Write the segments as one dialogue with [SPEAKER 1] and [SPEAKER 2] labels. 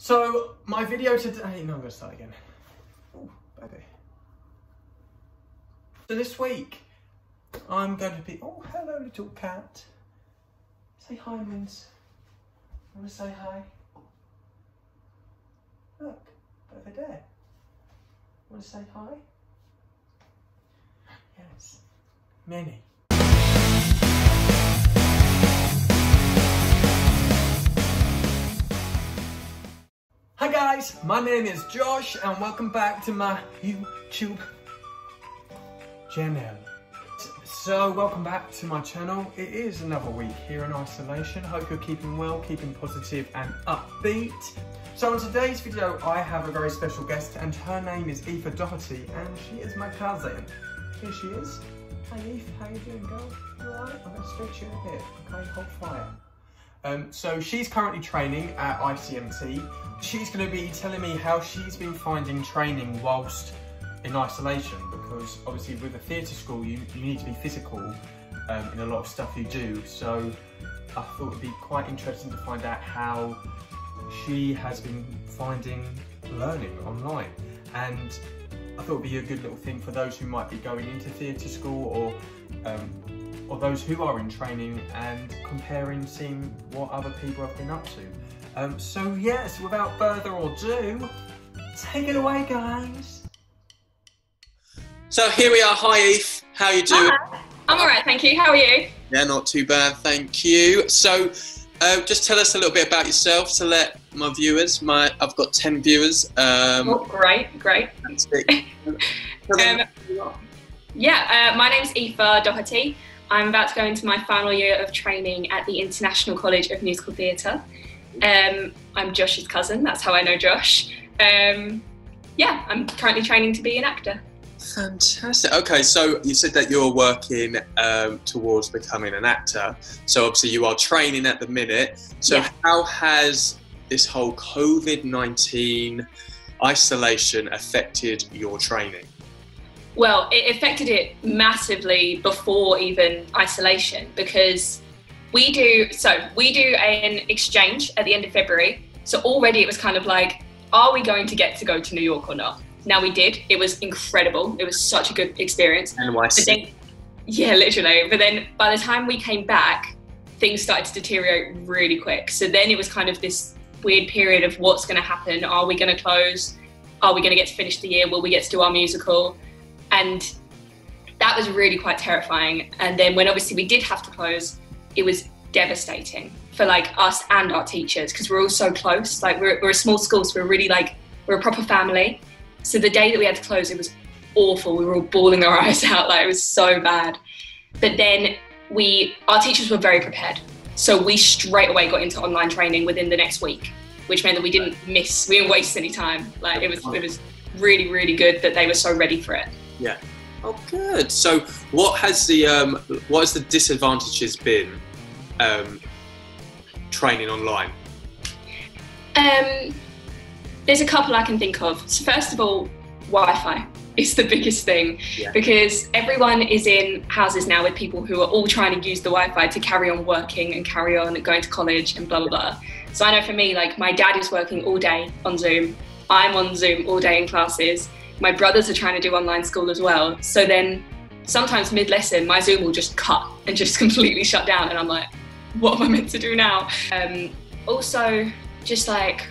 [SPEAKER 1] So my video today, no, I'm gonna start again. Oh, baby. So this week, I'm going to be, oh, hello little cat. Say hi, Mince. Want to say hi? Look, over there. Want to say hi? Yes, Minnie. Hi guys, my name is Josh and welcome back to my YouTube channel. So welcome back to my channel. It is another week here in isolation. Hope you're keeping well, keeping positive and upbeat. So in today's video I have a very special guest and her name is Aoife Doherty and she is my cousin. Here she is. Hi Aoife, how you doing girl? You alright? I'm going to stretch you a bit. Okay, hold fire. So she's currently training at ICMT. She's going to be telling me how she's been finding training whilst in isolation, because obviously with a theatre school you need to be physical in a lot of stuff you do. So I thought it would be quite interesting to find out how she has been finding learning online, and I thought it would be a good little thing for those who might be going into theatre school or those who are in training and comparing, seeing what other people have been up to. So yes, without further ado, take it away guys. So here we are. Hi Aoife, how you doing?
[SPEAKER 2] Hi. I'm alright, thank you. How are you?
[SPEAKER 1] Yeah, not too bad, thank you. So just tell us a little bit about yourself to let my viewers, I've got 10 viewers.
[SPEAKER 2] Oh, great. My name's Aoife Doherty. I'm about to go into my final year of training at the International College of Musical Theatre. I'm Josh's cousin, that's how I know Josh. I'm currently training to be an actor.
[SPEAKER 1] Fantastic. Okay, so you said that you're working towards becoming an actor. So obviously you are training at the minute. So yeah. How has this whole COVID-19 isolation affected your training?
[SPEAKER 2] Well, it affected it massively before even isolation, because we do an exchange at the end of February. So already it was kind of like, are we going to get to go to New York or not? Now we did. It was incredible. It was such a good experience.
[SPEAKER 1] NYC.
[SPEAKER 2] Yeah, literally. But then by the time we came back, things started to deteriorate really quick. So then it was kind of this weird period of what's going to happen. Are we going to close? Are we going to get to finish the year? Will we get to do our musical? And that was really quite terrifying. And then when obviously we did have to close, it was devastating for like us and our teachers, because we're all so close. Like we're a small school, so we're a proper family. So the day that we had to close, it was awful. We were all bawling our eyes out, like it was so bad. But then our teachers were very prepared. So we straight away got into online training within the next week, which meant that we didn't waste any time. Like it was really, really good that they were so ready for it.
[SPEAKER 1] Yeah. Oh, good. So what has the disadvantages been training online?
[SPEAKER 2] There's a couple I can think of. So first of all, Wi-Fi is the biggest thing, because everyone is in houses now with people who are all trying to use the Wi-Fi to carry on working and carry on going to college and blah, blah, blah. So I know for me, like my dad is working all day on Zoom. I'm on Zoom all day in classes. My brothers are trying to do online school as well. So then sometimes mid-lesson, my Zoom will just cut and just completely shut down. And I'm like, what am I meant to do now? Also, just like,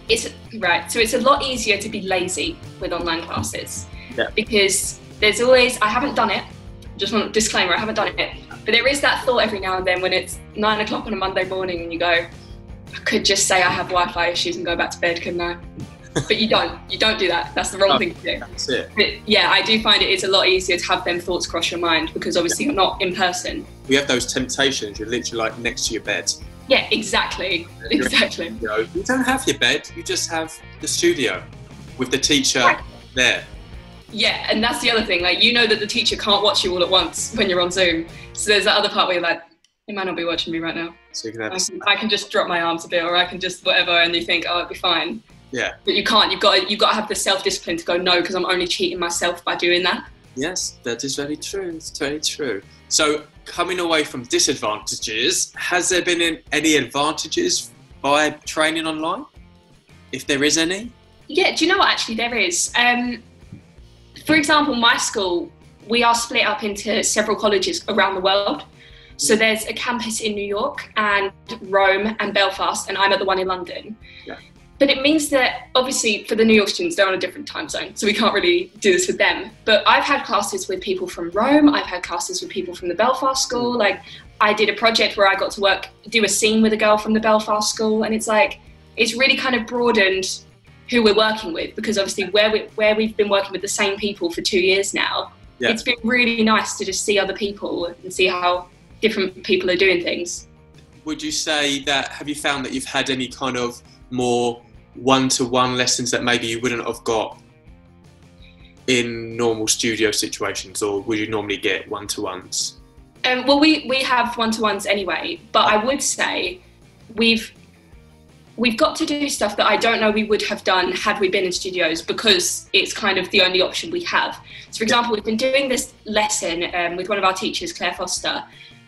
[SPEAKER 2] so it's a lot easier to be lazy with online classes, because there's always, I haven't done it, just want a disclaimer, I haven't done it, but there is that thought every now and then when it's 9 o'clock on a Monday morning and you go, I could just say I have Wi-Fi issues and go back to bed, couldn't I? But you don't do that, that's the wrong thing to do.
[SPEAKER 1] That's it.
[SPEAKER 2] But yeah, I do find it is a lot easier to have them thoughts cross your mind, because obviously you're not in person.
[SPEAKER 1] We have those temptations, you're literally like next to your bed.
[SPEAKER 2] Yeah, exactly.
[SPEAKER 1] You don't have your bed, you just have the studio with the teacher there.
[SPEAKER 2] Yeah, and that's the other thing, like you know that the teacher can't watch you all at once when you're on Zoom. So there's that other part where you're like, they might not be watching me right now. So you can have I can just drop my arms a bit, or I can just whatever, and you think, oh, it'll be fine.
[SPEAKER 1] Yeah.
[SPEAKER 2] But you can't, you've got to have the self-discipline to go, no, because I'm only cheating myself by doing that.
[SPEAKER 1] Yes, that is very true, it's very true. So coming away from disadvantages, has there been any advantages by training online?
[SPEAKER 3] if there is any?
[SPEAKER 2] Yeah, do you know what, actually there is. For example, my school, we are split up into several colleges around the world. So there's a campus in New York and Rome and Belfast, and I'm at the one in London.
[SPEAKER 3] Yeah.
[SPEAKER 2] But it means that, obviously, for the New York students, they're on a different time zone, so we can't really do this with them. But I've had classes with people from Rome, I've had classes with people from the Belfast school. Like, I did a project where I got to do a scene with a girl from the Belfast school, and it's like, it's really kind of broadened who we're working with, because obviously where we've been working with the same people for 2 years now, it's been really nice to just see other people and see how different people are doing things.
[SPEAKER 3] Would you say that, have you found that you've had any kind of more one-to-one lessons that maybe you wouldn't have got in normal studio situations, or would you normally get one-to-ones?
[SPEAKER 2] Well, we have one-to-ones anyway, but I would say we've got to do stuff that I don't know we would have done had we been in studios, because it's kind of the only option we have. So, for example, we've been doing this lesson with one of our teachers, Claire Foster,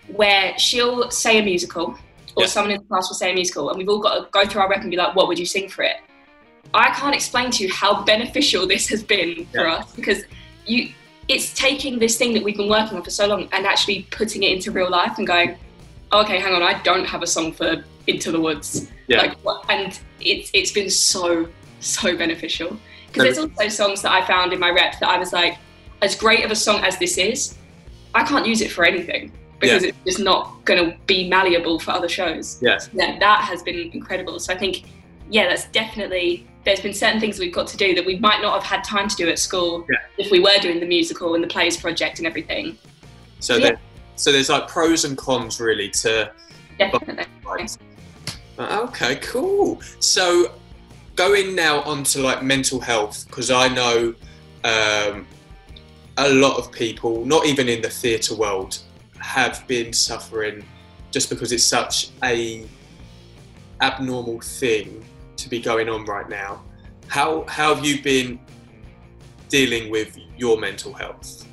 [SPEAKER 2] where she'll say a musical, or someone in the class will say a musical, and we've all got to go through our rep and be like, what would you sing for it? I can't explain to you how beneficial this has been for us, because it's taking this thing that we've been working on for so long and actually putting it into real life and going, okay, hang on, I don't have a song for Into the Woods. And it's been so beneficial. Because there's also songs that I found in my rep that I was like, as great of a song as this is, I can't use it for anything, because it's just not going to be malleable for other shows. That has been incredible. So I think, that's definitely, there's been certain things we've got to do that we might not have had time to do at school if we were doing the musical and the plays project and everything.
[SPEAKER 3] So there's like pros and cons really to...
[SPEAKER 2] Definitely.
[SPEAKER 3] Okay, cool. So going now onto like mental health, because I know a lot of people, not even in the theatre world, have been suffering just because it's such a abnormal thing to be going on right now. How have you been dealing with your mental health?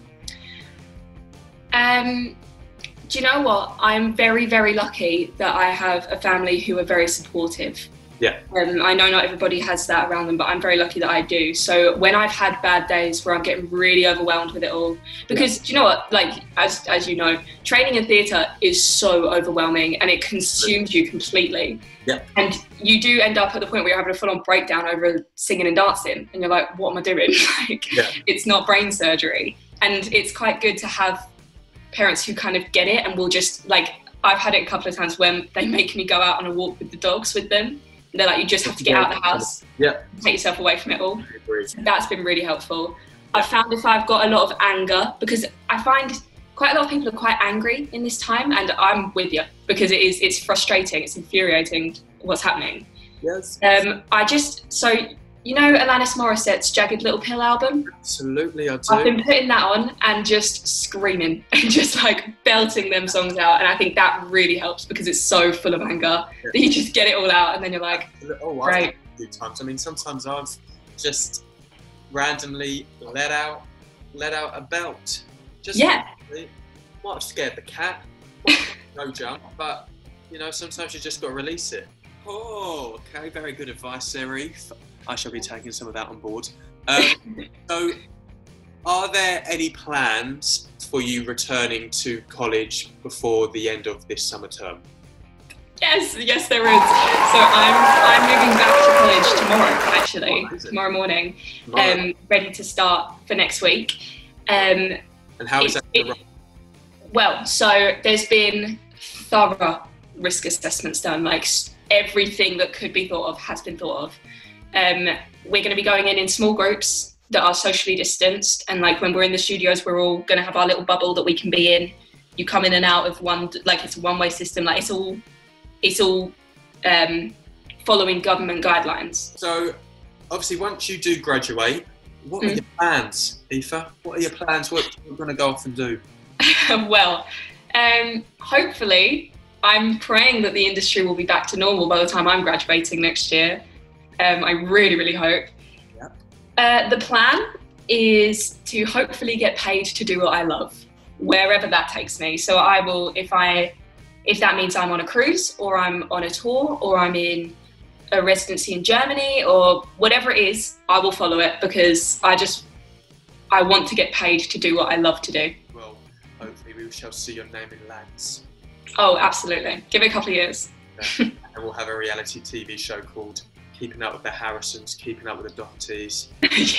[SPEAKER 2] Do you know what? I'm very, very lucky that I have a family who are very supportive. I know not everybody has that around them, but I'm very lucky that I do. So when I've had bad days where I'm getting really overwhelmed with it all, because do you know what? Like, as you know, training in theatre is so overwhelming and it consumes you completely. And you do end up at the point where you're having a full-on breakdown over singing and dancing, and you're like, what am I doing? It's not brain surgery. And it's quite good to have parents who kind of get it and will just, like, I've had it a couple of times when they make me go out on a walk with the dogs with them. And they're like, you just have to get out of the house, take yourself away from it all. So that's been really helpful. I've found if I've got a lot of anger, because I find quite a lot of people are quite angry in this time, and I'm with you, because it's frustrating, it's infuriating what's happening. You know Alanis Morissette's Jagged Little Pill album?
[SPEAKER 3] Absolutely, I do.
[SPEAKER 2] I've been putting that on and just screaming and just like belting them songs out, and I think that really helps because it's so full of anger that you just get it all out and then you're like, great.
[SPEAKER 3] A few times. I mean, sometimes I've just randomly let out a belt. Might have scared the cat, no jump, but you know, sometimes you just got to release it. Oh, okay, very good advice there, Aoife. I shall be taking some of that on board. So, are there any plans for you returning to college before the end of this summer term?
[SPEAKER 2] Yes, there is. So I'm moving back to college tomorrow, actually, tomorrow morning, ready to start for next week.
[SPEAKER 3] And how is that?
[SPEAKER 2] Well, so there's been thorough risk assessments done, like everything that could be thought of has been thought of. We're going to be going in small groups that are socially distanced, and like when we're in the studios, we're all going to have our little bubble that we can be in. You come in and out of one, like it's a one-way system, like it's all following government guidelines.
[SPEAKER 3] So obviously once you do graduate, what are your plans, Aoife? What are your plans? What are you going to go off and do?
[SPEAKER 2] Well, hopefully I'm praying that the industry will be back to normal by the time I'm graduating next year. I really, really hope. The plan is to hopefully get paid to do what I love, wherever that takes me. So I will, if that means I'm on a cruise or I'm on a tour or I'm in a residency in Germany or whatever it is, I will follow it because I want to get paid to do what I love to do.
[SPEAKER 3] Well, hopefully we shall see your name in lads.
[SPEAKER 2] Oh, absolutely. Give it a couple of years.
[SPEAKER 3] And we'll have a reality TV show called Keeping Up with the Harrisons, Keeping Up with the Dohertys.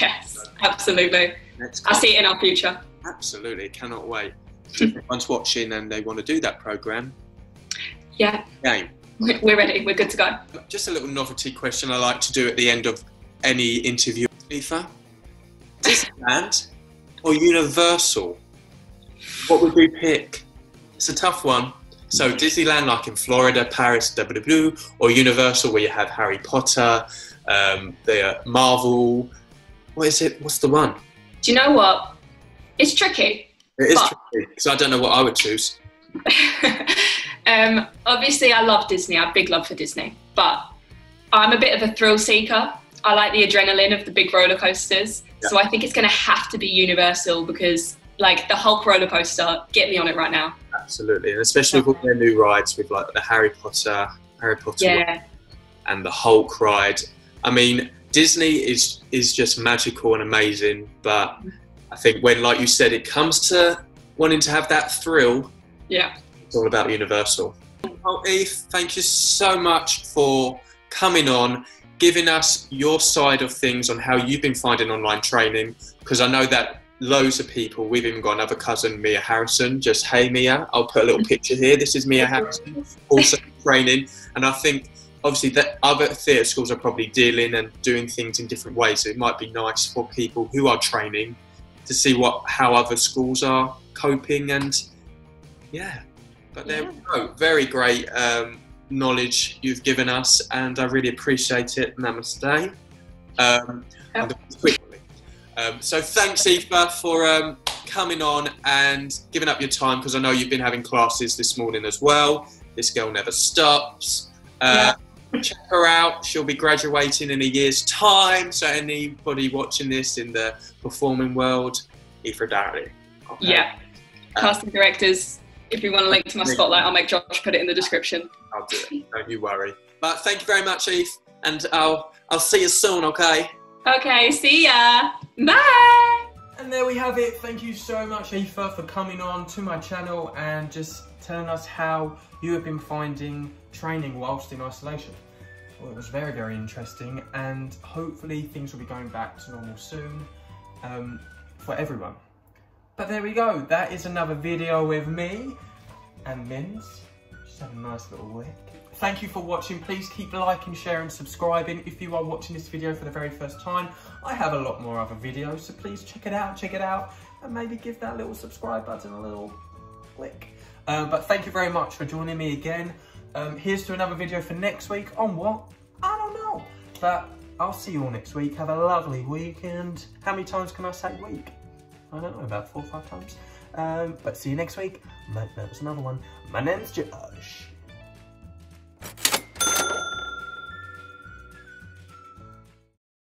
[SPEAKER 2] Yes, absolutely. I see it in our future.
[SPEAKER 3] Absolutely, cannot wait. If anyone's watching and they want to do that programme,
[SPEAKER 2] yeah,
[SPEAKER 3] game.
[SPEAKER 2] We're ready, we're good to go.
[SPEAKER 3] Just a little novelty question I like to do at the end of any interview. Aoife, Disneyland or Universal? What would we pick? It's a tough one. So Disneyland, like in Florida, Paris, or Universal, where you have Harry Potter, the Marvel. What is it? What's the one?
[SPEAKER 2] Do you know what? It's tricky.
[SPEAKER 3] It is tricky because I don't know what I would choose.
[SPEAKER 2] Obviously, I love Disney. I have big love for Disney, but I'm a bit of a thrill seeker. I like the adrenaline of the big roller coasters, so I think it's going to have to be Universal because, like, the Hulk roller coaster, get me on it right now.
[SPEAKER 3] Absolutely, and especially with all their new rides with like the Harry Potter ride and the Hulk ride. I mean, Disney is just magical and amazing, but I think when, like you said, it comes to wanting to have that thrill, it's all about Universal. Oh, Eve, thank you so much for coming on, giving us your side of things on how you've been finding online training, because I know that loads of people, we've even got another cousin, Mia Harrison, just, hey Mia, I'll put a little picture here, this is Mia Harrison, also training, and I think obviously that other theatre schools are probably dealing and doing things in different ways, so it might be nice for people who are training to see how other schools are coping, and but there we go, very great knowledge you've given us, and I really appreciate it. Namaste. So thanks, Aoife, for coming on and giving up your time, because I know you've been having classes this morning as well. This girl never stops. Check her out. She'll be graduating in a year's time. So anybody watching this in the performing world, Aoife Doherty. Okay.
[SPEAKER 2] Yeah. Casting directors, if you want a link to my spotlight, I'll make Josh put it in the description.
[SPEAKER 3] I'll do it. Don't you worry. But thank you very much, Aoife, and I'll see you soon, okay?
[SPEAKER 2] Okay, see ya. Bye.
[SPEAKER 1] And there we have it. Thank you so much, Aoife, for coming on to my channel and just telling us how you have been finding training whilst in isolation. Well, it was very, very interesting, and hopefully things will be going back to normal soon for everyone. But there we go. That is another video with me and Mins. Just had a nice little lick. Thank you for watching. Please keep liking, sharing, subscribing. If you are watching this video for the very first time, I have a lot more other videos, so please check it out, and maybe give that little subscribe button a little click. But thank you very much for joining me again. Here's to another video for next week on what? I don't know. But I'll see you all next week. Have a lovely weekend. How many times can I say week? I don't know, about 4 or 5 times. But see you next week. That was another one. My name's Josh.